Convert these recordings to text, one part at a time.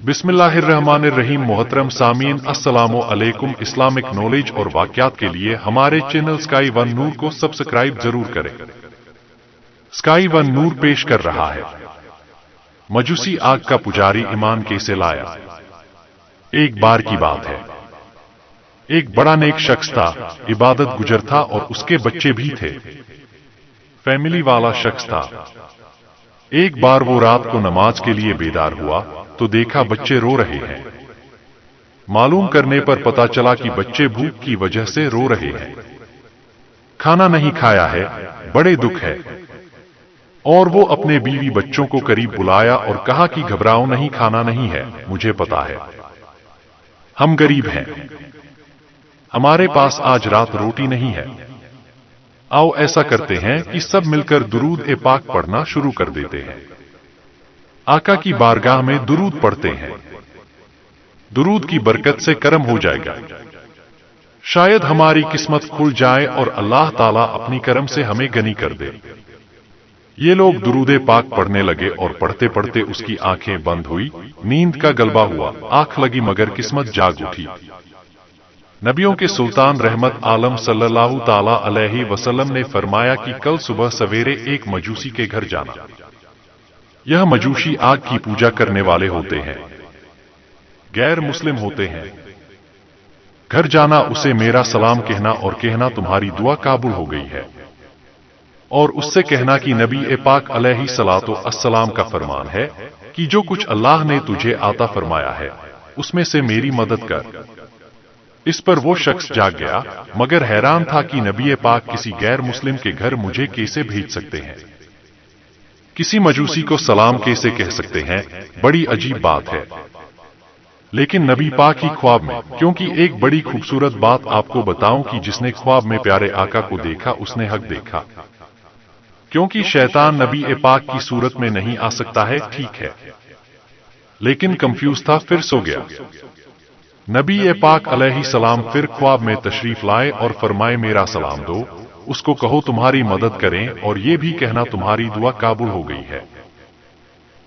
बिस्मिल्लाहिर्रहमानिर्रहीम। मोहतरम सामीन, अस्सलामु अलैकुम। इस्लामिक नॉलेज और वाक़यात के लिए हमारे चैनल स्काई वन नूर को सब्सक्राइब जरूर करें। स्काई वन नूर पेश कर रहा है मजूसी आग का पुजारी ईमान कैसे लाया। एक बार की बात है, एक बड़ा नेक शख्स था, इबादत गुजर था और उसके बच्चे भी थे। फैमिली वाला शख्स था। एक बार वो रात को नमाज के लिए बेदार हुआ तो देखा बच्चे रो रहे हैं। मालूम करने पर पता चला कि बच्चे भूख की वजह से रो रहे हैं, खाना नहीं खाया है, बड़े दुख है। और वो अपने बीवी बच्चों को करीब बुलाया और कहा कि घबराओ नहीं, खाना नहीं है, मुझे पता है, हम गरीब हैं, हमारे पास आज रात रोटी नहीं है। आओ ऐसा करते हैं कि सब मिलकर दुरूद ए पाक पढ़ना शुरू कर देते हैं। आका की बारगाह में दुरूद पढ़ते हैं। दुरूद की बरकत से करम हो जाएगा, शायद हमारी किस्मत खुल जाए और अल्लाह ताला अपनी करम से हमें गनी कर दे। ये लोग दुरूद ए पाक पढ़ने लगे और पढ़ते पढ़ते उसकी आंखें बंद हुई, नींद का गलबा हुआ, आंख लगी मगर किस्मत जाग उठी। नबियों के सुल्तान रहमत आलम सल्लल्लाहु ताला अलैहि वसल्लम ने फरमाया कि कल सुबह सवेरे एक मजूसी के घर जाना। यह मजूसी आग की पूजा करने वाले होते हैं, गैर मुस्लिम होते हैं। घर जाना, उसे मेरा सलाम कहना और कहना तुम्हारी दुआ काबुल हो गई है। और उससे कहना कि नबी ए पाक अलैहि सलातो अस्सलाम का फरमान है कि जो कुछ अल्लाह ने तुझे आता फरमाया है उसमें से मेरी मदद कर। इस पर वो शख्स जाग गया, मगर हैरान था कि नबी पाक किसी गैर मुस्लिम के घर मुझे कैसे भेज सकते हैं, किसी मजूसी को सलाम कैसे कह सकते हैं, बड़ी अजीब बात है। लेकिन नबी पाक ही ख्वाब में, क्योंकि एक बड़ी खूबसूरत बात आपको बताऊं कि जिसने ख्वाब में प्यारे आका को देखा उसने हक देखा। क्योंकि शैतान नबी पाक की सूरत में नहीं आ सकता है, ठीक है, लेकिन कंफ्यूज था, फिर सो गया। नबी पाक अलैहि सलाम फिर ख्वाब में तशरीफ लाए और फरमाए मेरा सलाम दो, उसको कहो तुम्हारी मदद करें और ये भी कहना तुम्हारी दुआ काबुल हो गई है।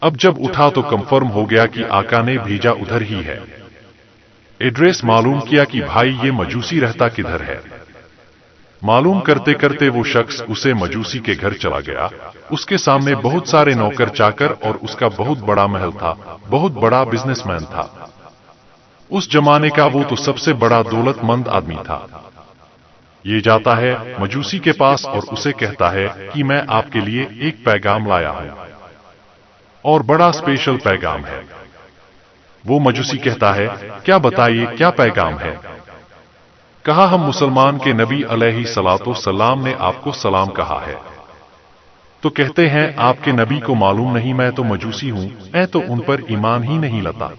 अब जब उठा तो कंफर्म हो गया कि आका ने भेजा उधर ही है। एड्रेस मालूम किया कि भाई ये मजूसी रहता किधर है। मालूम करते करते वो शख्स उसे मजूसी के घर चला गया। उसके सामने बहुत सारे नौकर चाकर और उसका बहुत बड़ा महल था, बहुत बड़ा बिजनेसमैन था। उस जमाने का वो तो सबसे बड़ा दौलतमंद आदमी था। ये जाता है मजूसी के पास और उसे कहता है कि मैं आपके लिए एक पैगाम लाया हूं और बड़ा स्पेशल पैगाम है। वो मजूसी कहता है क्या, बताइए क्या पैगाम है। कहा हम मुसलमान के नबी अलैहि सलातो सलाम ने आपको सलाम कहा है। तो कहते हैं आपके नबी को मालूम नहीं, मैं तो मजूसी हूं, मैं तो उन पर ईमान ही नहीं लाता,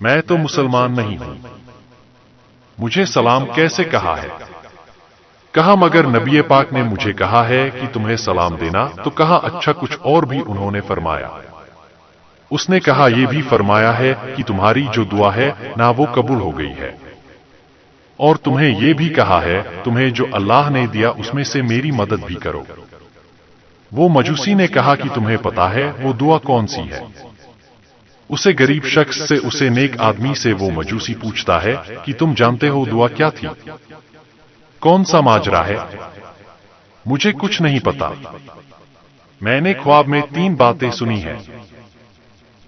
मैं तो मुसलमान नहीं हूं, मुझे सलाम कैसे कहा है। कहा मगर नबी पाक ने मुझे कहा है कि तुम्हें सलाम देना। तो कहा अच्छा, कुछ और भी उन्होंने फरमाया। उसने कहा यह भी फरमाया है कि तुम्हारी जो दुआ है ना वो कबूल हो गई है, और तुम्हें यह भी कहा है तुम्हें जो अल्लाह ने दिया उसमें से मेरी मदद भी करो। वो मजूसी ने कहा कि तुम्हें पता है वो दुआ कौन सी है। उसे गरीब शख्स से, उसे नेक आदमी से वो मजूसी पूछता है कि तुम जानते हो दुआ क्या थी, कौन सा माजरा है। मुझे कुछ नहीं पता, मैंने ख्वाब में 3 बातें सुनी हैं।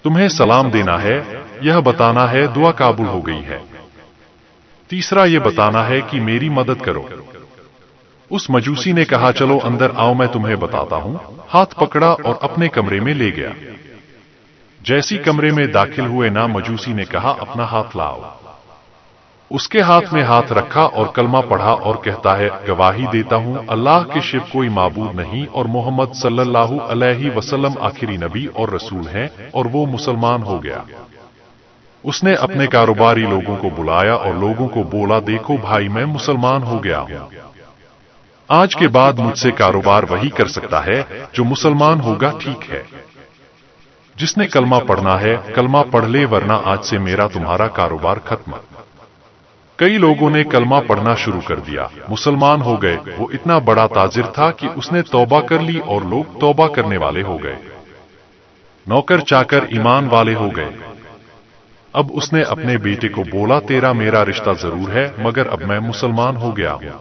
तुम्हें सलाम देना है, यह बताना है दुआ काबुल हो गई है, तीसरा यह बताना है कि मेरी मदद करो। उस मजूसी ने कहा चलो अंदर आओ, मैं तुम्हें बताता हूं। हाथ पकड़ा और अपने कमरे में ले गया। जैसी कमरे में दाखिल हुए ना, मजूसी ने कहा अपना हाथ लाओ। उसके हाथ में हाथ रखा और कलमा पढ़ा और कहता है गवाही देता हूं अल्लाह के शिव कोई माबूद नहीं और मोहम्मद सल्लल्लाहु अलैहि वसल्लम आखिरी नबी और रसूल हैं, और वो मुसलमान हो गया। उसने अपने कारोबारी लोगों को बुलाया और लोगों को बोला देखो भाई मैं मुसलमान हो गया हूं, आज के बाद मुझसे कारोबार वही कर सकता है जो मुसलमान होगा, ठीक है। जिसने कलमा पढ़ना है कलमा पढ़ ले, वरना आज से मेरा तुम्हारा कारोबार खत्म। कई लोगों ने कलमा पढ़ना शुरू कर दिया, मुसलमान हो गए। वो इतना बड़ा ताजिर था कि उसने तौबा कर ली और लोग तौबा करने वाले हो गए। नौकर चाकर ईमान वाले हो गए। اب اس نے اپنے بیٹے کو بولا تیرا میرا رشتہ ضرور ہے مگر اب میں مسلمان ہو گیا ہوں،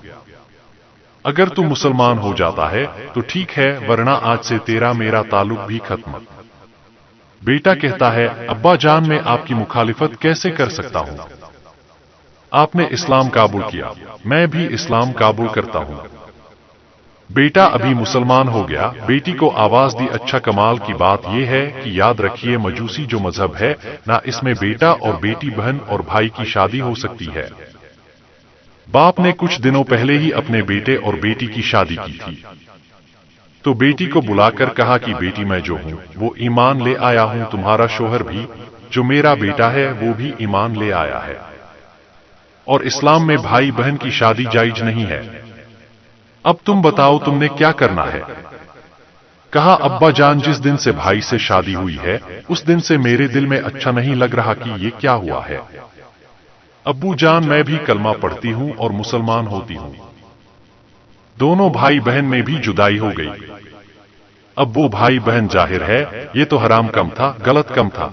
اگر تو مسلمان ہو جاتا ہے تو ٹھیک ہے ورنہ آج سے تیرا میرا تعلق بھی ختم۔ بیٹا کہتا ہے ابا جان میں آپ کی مخالفت کیسے کر سکتا ہوں؟ آپ نے اسلام قبول کیا، میں بھی اسلام قبول کرتا ہوں۔ بیٹا ابھی مسلمان ہو گیا، بیٹی کو آواز دی اچھا کمال کی بات یہ ہے کہ یاد رکھیے مجوسی جو مذہب ہے نہ اس میں بیٹا اور بیٹی بہن اور بھائی کی شادی ہو سکتی ہے۔ باپ نے کچھ دنوں پہلے ہی اپنے بیٹے اور بیٹی کی شادی کی تھی، تو بیٹی کو بلا کر کہا کہ بیٹی میں جو ہوں وہ ایمان لے آیا ہوں، تمہارا شوہر بھی جو میرا بیٹا ہے وہ بھی ایمان لے آیا ہے، اور اسلام میں بھائی بہن کی شادی جائز نہیں ہے۔ اب تم بتاؤ تم نے کیا کرنا ہے؟ کہا ابا جان جس دن سے بھائی سے شادی ہوئی ہے اس دن سے میرے دل میں اچھا نہیں لگ رہا کہ یہ کیا ہوا ہے۔ ابو جان میں بھی کلمہ پڑھتی ہوں اور مسلمان ہوتی ہوں۔ دونوں بھائی بہن میں بھی جدائی ہو گئی۔ اب وہ بھائی بہن ظاہر ہے یہ تو حرام کم تھا، غلط کم تھا۔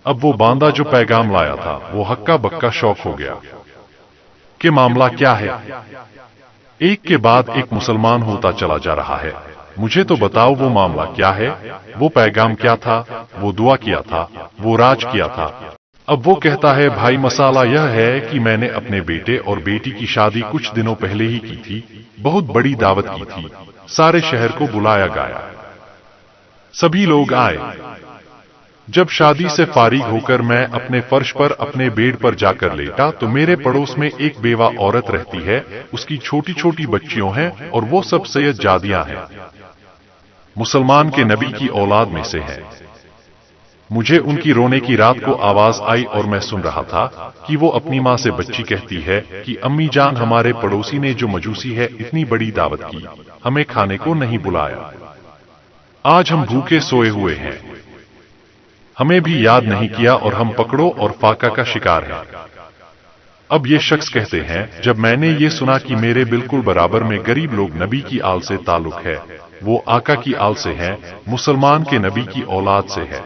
اب وہ باندھا جو پیغام لایا تھا وہ ہکا بکا شوق ہو گیا کہ معاملہ کیا ہے؟ ایک کے بعد ایک مسلمان ہوتا چلا جا رہا ہے، مجھے تو بتاؤ وہ معاملہ کیا ہے، وہ پیغام کیا تھا، وہ دعا کیا تھا، وہ راج کیا تھا۔ اب وہ کہتا ہے بھائی مسئلہ یہ ہے کہ میں نے اپنے بیٹے اور بیٹی کی شادی کچھ دنوں پہلے ہی کی تھی، بہت بڑی دعوت کی تھی، سارے شہر کو بلایا گیا، سبھی لوگ آئے۔ جب شادی سے فارغ ہو کر میں اپنے فرش پر اپنے بیڈ پر جا کر لیٹا تو میرے پڑوس میں ایک بیوہ عورت رہتی ہے، اس کی چھوٹی چھوٹی بچیوں ہیں اور وہ سب سید جادیاں ہیں، مسلمان کے نبی کی اولاد میں سے ہیں۔ مجھے ان کی رونے کی رات کو آواز آئی اور میں سن رہا تھا کہ وہ اپنی ماں سے بچی کہتی ہے کہ امی جان ہمارے پڑوسی نے جو مجوسی ہے اتنی بڑی دعوت کی، ہمیں کھانے کو نہیں بلایا، آج ہم بھوکے سوئے ہوئے ہیں، ہمیں بھی یاد نہیں کیا اور ہم پکڑو اور فاقہ کا شکار ہیں۔ اب یہ شخص کہتے ہیں جب میں نے یہ سنا کہ میرے بالکل برابر میں غریب لوگ نبی کی آل سے تعلق ہے، وہ آقا کی آل سے ہیں، مسلمان کے نبی کی اولاد سے ہے،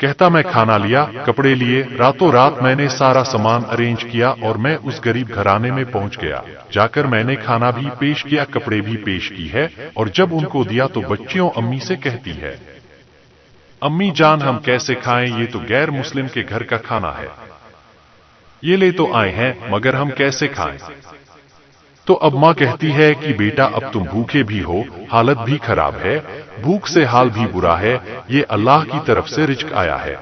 کہتا میں کھانا لیا، کپڑے لیے، راتوں رات میں نے سارا سامان ارینج کیا اور میں اس غریب گھرانے میں پہنچ گیا، جا کر میں نے کھانا بھی پیش کیا، کپڑے بھی پیش کی ہے، اور جب ان کو دیا تو بچیوں امی سے کہتی ہے امی جان ہم کیسے کھائیں، یہ تو غیر مسلم کے گھر کا کھانا ہے، یہ لے تو آئے ہیں مگر ہم کیسے کھائیں؟ تو اب ماں کہتی ہے کہ بیٹا اب تم بھوکے بھی ہو، حالت بھی خراب ہے، بھوک سے حال بھی برا ہے، یہ اللہ کی طرف سے رزق آیا ہے۔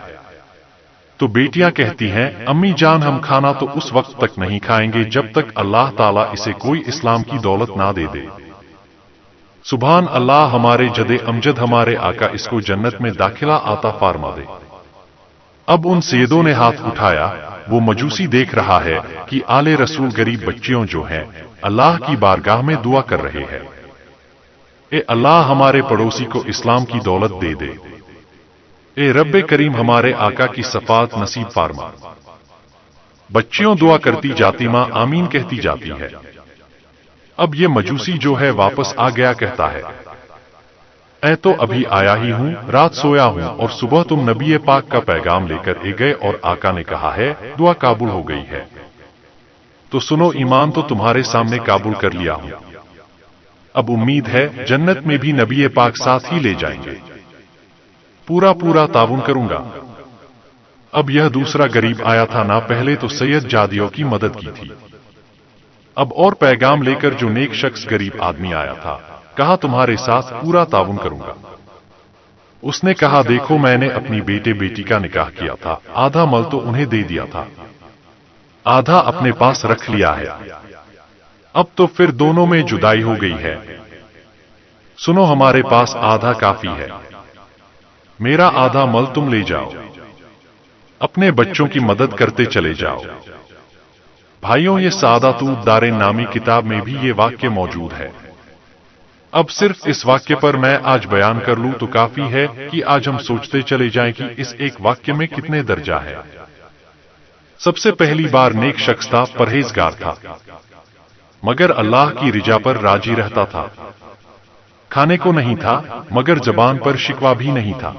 تو بیٹیاں کہتی ہیں امی جان ہم کھانا تو اس وقت تک نہیں کھائیں گے جب تک اللہ تعالیٰ اسے کوئی اسلام کی دولت نہ دے دے۔ سبحان اللہ، ہمارے جد امجد ہمارے آقا اس کو جنت میں داخلہ عطا فرما دے۔ اب ان سیدوں نے ہاتھ اٹھایا، وہ مجوسی دیکھ رہا ہے کہ آلے رسول غریب بچیوں جو ہیں اللہ کی بارگاہ میں دعا کر رہے ہیں، اے اللہ ہمارے پڑوسی کو اسلام کی دولت دے دے، اے رب کریم ہمارے آقا کی صفات نصیب فرما۔ بچیوں دعا کرتی جاتی، ماں آمین کہتی جاتی ہے۔ اب یہ مجوسی جو ہے واپس آ گیا، کہتا ہے اے تو ابھی آیا ہی ہوں، رات سویا ہوں اور صبح تم نبی پاک کا پیغام لے کر گئے اور آقا نے کہا ہے دعا قبول ہو گئی ہے، تو سنو ایمان تو تمہارے سامنے قبول کر لیا ہوں، اب امید ہے جنت میں بھی نبی پاک ساتھ ہی لے جائیں گے، پورا تعاون کروں گا۔ اب یہ دوسرا غریب آیا تھا نا، پہلے تو سید جادیوں کی مدد کی تھی، اب اور پیغام لے کر جو نیک شخص غریب آدمی آیا تھا، کہا تمہارے ساتھ پورا تعاون کروں گا۔ اس نے کہا دیکھو میں نے اپنی بیٹی کا نکاح کیا تھا، آدھا مال تو انہیں دے دیا تھا، آدھا اپنے پاس رکھ لیا ہے، اب تو پھر دونوں میں جدائی ہو گئی ہے، سنو ہمارے پاس آدھا کافی ہے، میرا آدھا مال تم لے جاؤ، اپنے بچوں کی مدد کرتے چلے جاؤ۔ بھائیوں یہ سعادت الدارین نامی کتاب میں بھی یہ واقعہ موجود ہے۔ اب صرف اس واقعے پر میں آج بیان کر لوں تو کافی ہے کہ آج ہم سوچتے چلے جائیں کہ اس ایک واقعے میں کتنے درجہ ہے۔ سب سے پہلی بار نیک شخص تھا، پرہیزگار تھا، مگر اللہ کی رضا پر راضی رہتا تھا، کھانے کو نہیں تھا مگر زبان پر شکوہ بھی نہیں تھا،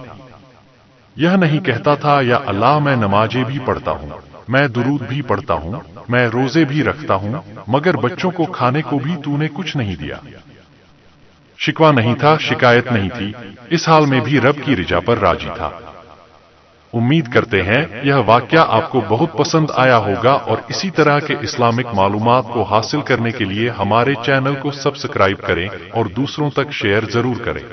यह नहीं कहता था या अल्लाह मैं नमाजें भी पढ़ता हूँ, मैं दुरूद भी पढ़ता हूँ, मैं रोजे भी रखता हूँ, मगर बच्चों को खाने को भी तूने कुछ नहीं दिया। शिकवा नहीं था, शिकायत नहीं थी, इस हाल में भी रब की रिजा पर राजी था। उम्मीद करते हैं यह वाकया आपको बहुत पसंद आया होगा और इसी तरह के इस्लामिक मालूमात को हासिल करने के लिए हमारे चैनल को सब्सक्राइब करें और दूसरों तक शेयर जरूर करें।